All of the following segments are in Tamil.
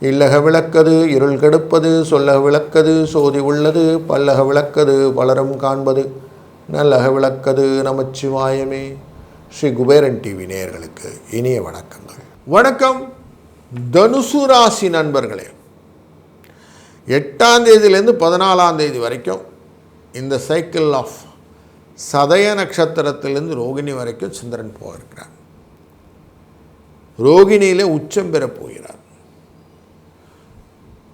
இல்லக விளக்கது இருள் கெடுப்பது, சொல்லக விளக்கது சோதி உள்ளது, பல்லக விளக்கது வளரும் காண்பது, நல்லக விளக்கது நமச்சிவாயமே. ஸ்ரீ குபேரன் டிவி நேயர்களுக்கு இனிய வணக்கங்கள். வணக்கம். தனுசு ராசி நண்பர்களே, 8ஆம் தேதியிலேருந்து 14ஆம் தேதி வரைக்கும் இந்த சைக்கிள் ஆஃப் சதய நட்சத்திரத்திலிருந்து ரோகிணி வரைக்கும் சந்திரன் போகிறார். ரோகிணியிலே உச்சம் பெற போகிறார்.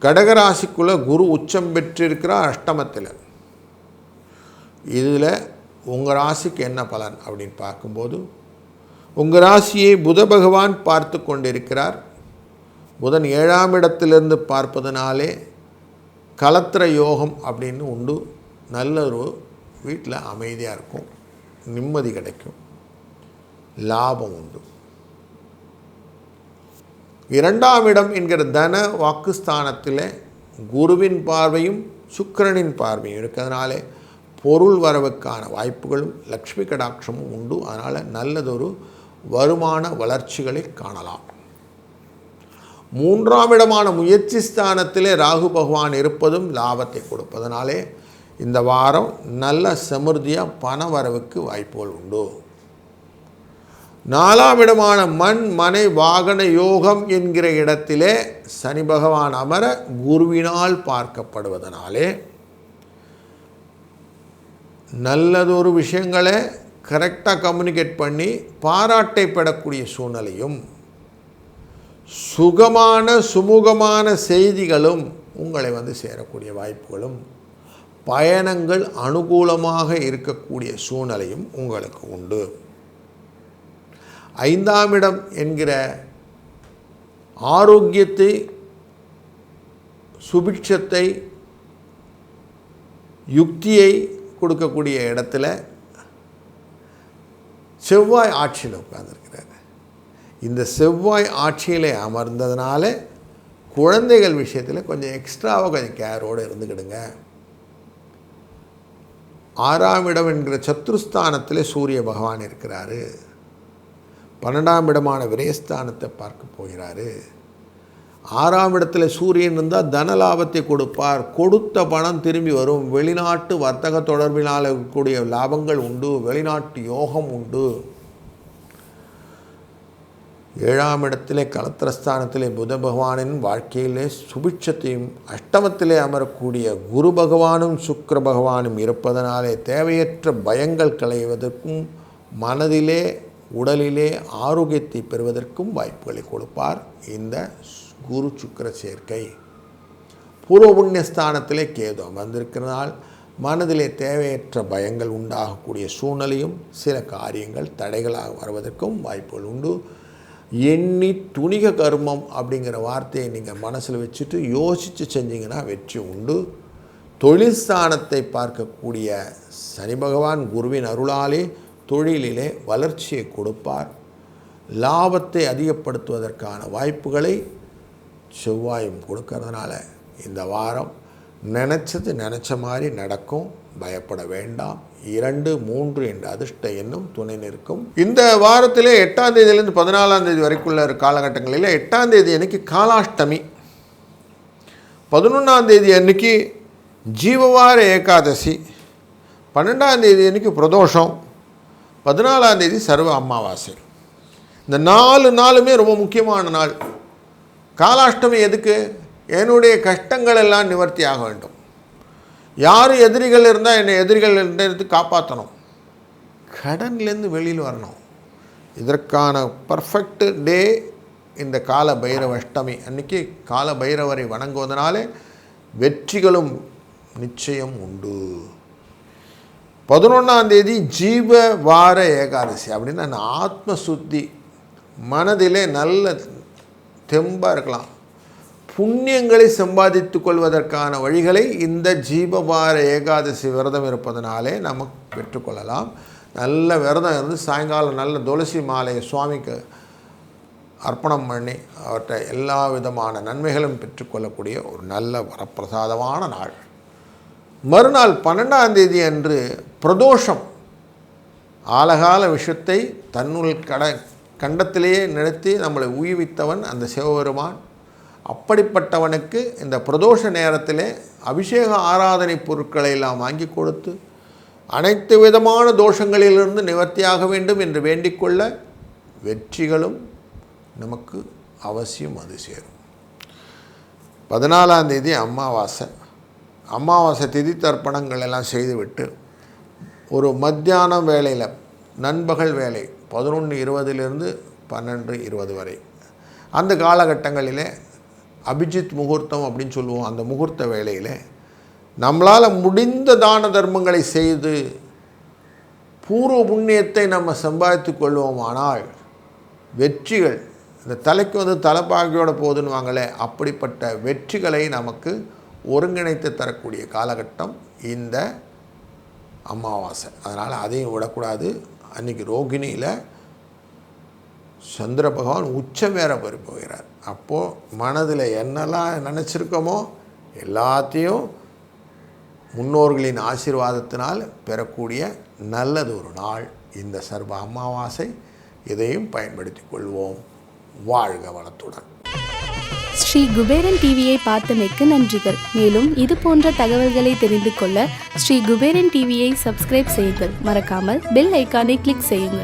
கடகராசிக்குள்ளே குரு உச்சம் பெற்றிருக்கிறார் அஷ்டமத்தில். இதில் உங்கள் ராசிக்கு என்ன பலன் அப்படின்னு பார்க்கும்போது, உங்கள் ராசியை புத பகவான் பார்த்து கொண்டிருக்கிறார். புதன் 7ஆம் இடத்திலிருந்து பார்ப்பதனாலே கலத்திர யோகம் அப்படின்னு உண்டு. நல்ல ஒரு வீட்டில் அமைதியாக இருக்கும், நிம்மதி கிடைக்கும், லாபம் உண்டு. 2ஆம் இடம் என்கிற தன வாக்குஸ்தானத்தில் குருவின் பார்வையும் சுக்கிரனின் பார்வையும் இருக்கிறதுனாலே பொருள் வரவுக்கான வாய்ப்புகளும் லக்ஷ்மி கடாட்சமும் உண்டு. அதனால் நல்லதொரு வருமான வளர்ச்சிகளை காணலாம். 3ஆம் இடமான முயற்சி ஸ்தானத்திலே ராகு பகவான் இருப்பதும் லாபத்தை கொடுப்பதனாலே இந்த வாரம் நல்ல சமிருத்தியாக பண வரவுக்கு வாய்ப்புகள் உண்டு. 4ஆம் இடமான மண் மனை வாகன யோகம் என்கிற இடத்திலே சனி பகவான் அமர குருவினால் பார்க்கப்படுவதனாலே நல்லதொரு விஷயங்களை கரெக்டாக கம்யூனிகேட் பண்ணி பாராட்டை பெறக்கூடிய சூழ்நிலையும், சுகமான சுமூகமான செய்திகளும் உங்களை சேரக்கூடிய வாய்ப்புகளும், பயணங்கள் அனுகூலமாக இருக்கக்கூடிய சூழ்நிலையும் உங்களுக்கு உண்டு. 5ஆம் இடம் என்கிற ஆரோக்கியத்தை, சுபிட்சத்தை, யுக்தியை கொடுக்கக்கூடிய இடத்துல செவ்வாய் ஆட்சியில் உட்கார்ந்துருக்கிறார். இந்த செவ்வாய் ஆட்சியில் அமர்ந்ததுனால குழந்தைகள் விஷயத்தில் கொஞ்சம் எக்ஸ்ட்ராவாக கொஞ்சம் கேரோடு இருந்துக்கிடுங்க. 6ஆம் இடம் என்கிற சத்ருஸ்தானத்தில் சூரிய பகவான் இருக்கிறாரு. 12ஆம் இடமான விரயஸ்தானத்தை பார்க்க போகிறாரு. 6ஆம் இடத்துல சூரியன் இருந்தால் தன லாபத்தை கொடுப்பார். கொடுத்த பணம் திரும்பி வரும். வெளிநாட்டு வர்த்தக தொடர்பினால் இருக்கக்கூடிய லாபங்கள் உண்டு. வெளிநாட்டு யோகம் உண்டு. 7ஆம் இடத்திலே கலத்திரஸ்தானத்திலே புத பகவானின் வாழ்க்கையிலே சுபிட்சத்தையும், அஷ்டமத்திலே அமரக்கூடிய குரு பகவானும் சுக்கிர பகவானும் இருப்பதனாலே தேவையற்ற பயங்கள் களைவதற்கும், மனதிலே உடலிலே ஆரோக்கியத்தை பெறுவதற்கும் வாய்ப்புகளை கொடுப்பார் இந்த குரு சுக்கிர சேர்க்கை. பூர்வ புண்ணியஸ்தானத்திலே கேது அமர்ந்திருக்கிறதால் மனதிலே தேவையற்ற பயங்கள் உண்டாகக்கூடிய சூழ்நிலையும், சில காரியங்கள் தடைகளாக வருவதற்கும் வாய்ப்புகள் உண்டு. எண்ணி துணிக கர்மம் அப்படிங்கிற வார்த்தையை நீங்கள் மனசில் வச்சுட்டு யோசித்து செஞ்சிங்கன்னா வெற்றி உண்டு. தொழில் ஸ்தானத்தை பார்க்கக்கூடிய சனி பகவான் குருவின் அருளாலே தொழிலிலே வளர்ச்சியை கொடுப்பார். லாபத்தை அதிகப்படுத்துவதற்கான வாய்ப்புகளை செவ்வாயும் கொடுக்கறதுனால இந்த வாரம் நினச்ச மாதிரி நடக்கும். பயப்பட வேண்டாம். 2, 3 என்ற அதிர்ஷ்ட எண்ணும் துணை நிற்கும். இந்த வாரத்திலே 8ஆம் தேதியிலேருந்து 14ஆம் தேதி வரைக்குள்ள காலகட்டங்களில் 8ஆம் தேதி அன்னைக்கு காலாஷ்டமி, 11ஆம் தேதி அன்னைக்கு ஜீவவார ஏகாதசி, 12ஆம் தேதி அன்னைக்கு பிரதோஷம், 14ஆம் தேதி சர்வ அமாவாசை. இந்த 4 நாளுமே ரொம்ப முக்கியமான நாள். காலாஷ்டமி எதுக்கு? என்னுடைய கஷ்டங்கள் எல்லாம் நிவர்த்தி ஆக வேண்டும். யார் எதிரிகள் இருந்தால் என்னை எதிரிகள் இருந்து காப்பாற்றணும். கடன்லேருந்து வெளியில் வரணும். இதற்கான பர்ஃபெக்ட் டே இந்த கால பைரவ அஷ்டமி அன்றைக்கி. கால பைரவரை வணங்குவதனாலே வெற்றிகளும் நிச்சயம் உண்டு. 11ஆம் தேதி ஜீவ வார ஏகாதசி. அப்படின்னா ஆத்ம சுத்தி, மனதிலே நல்ல தெம்பாக இருக்கலாம். புண்ணியங்களை சம்பாதித்து கொள்வதற்கான வழிகளை இந்த ஜீவவார ஏகாதசி விரதம் இருப்பதனாலே நமக்கு பெற்றுக்கொள்ளலாம். நல்ல விரதம் இருந்து சாயங்காலம் நல்ல துளசி மாலையை சுவாமிக்கு அர்ப்பணம் பண்ணி அவற்றை எல்லா விதமான நன்மைகளும் பெற்றுக்கொள்ளக்கூடிய ஒரு நல்ல வரப்பிரசாதமான நாள். மறுநாள் 12ஆம் தேதி அன்று பிரதோஷம். ஆலகால விஷத்தை தன்னுள் கண்டத்திலேயே நிறுத்தி நம்மளை உய்வித்தவன் அந்த சிவபெருமான். அப்படிப்பட்டவனுக்கு இந்த பிரதோஷ நேரத்திலே அபிஷேக ஆராதனை பொருட்களை எல்லாம் வாங்கி கொடுத்து அனைத்து விதமான தோஷங்களிலிருந்து நிவர்த்தியாக வேண்டும் என்று வேண்டிக்கொள்ள வெற்றிகளும் நமக்கு அவசியம் அது சேரும். 14ஆம் தேதி அமாவாசை திதி தர்ப்பணங்கள் எல்லாம் செய்துவிட்டு ஒரு மத்தியானம் வேளையில் நண்பகல் வேலை 11:20 12:20 வரை அந்த காலகட்டங்களிலே அபிஜித் முகூர்த்தம் அப்படின்னு சொல்லுவோம். அந்த முகூர்த்த வேளையில் நம்மளால் முடிந்த தான தர்மங்களை செய்து பூர்வ புண்ணியத்தை நம்ம சம்பாதித்து கொள்வோமானால் வெற்றிகள் இந்த தலைக்கு தலைப்பாகையோட போதுன்னு வாங்களே, அப்படிப்பட்ட வெற்றிகளை நமக்கு ஒருங்கிணைத்து தரக்கூடிய காலகட்டம் இந்த அமாவாசை. அதனால் அதையும் விடக்கூடாது. அன்றைக்கி ரோகிணியில் சந்திர பகவான் உச்சம் வேற போகிறார். அப்போது மனதில் என்னெல்லாம் நினச்சிருக்கோமோ எல்லாத்தையும் முன்னோர்களின் ஆசீர்வாதத்தினால் பெறக்கூடிய நல்லது ஒரு நாள் இந்த சர்வ அமாவாசை. இதையும் பயன்படுத்தி கொள்வோம். வாழ்க வளத்துடன். ஸ்ரீ குபேரன் டிவியை பார்த்தமைக்கு நன்றிகள். மேலும் இது போன்ற தகவல்களை தெரிந்து கொள்ள ஸ்ரீ குபேரன் டிவியை சப்ஸ்கிரைப் செய்யுங்கள். மறக்காமல் பெல் ஐக்கானை கிளிக் செய்யுங்கள்.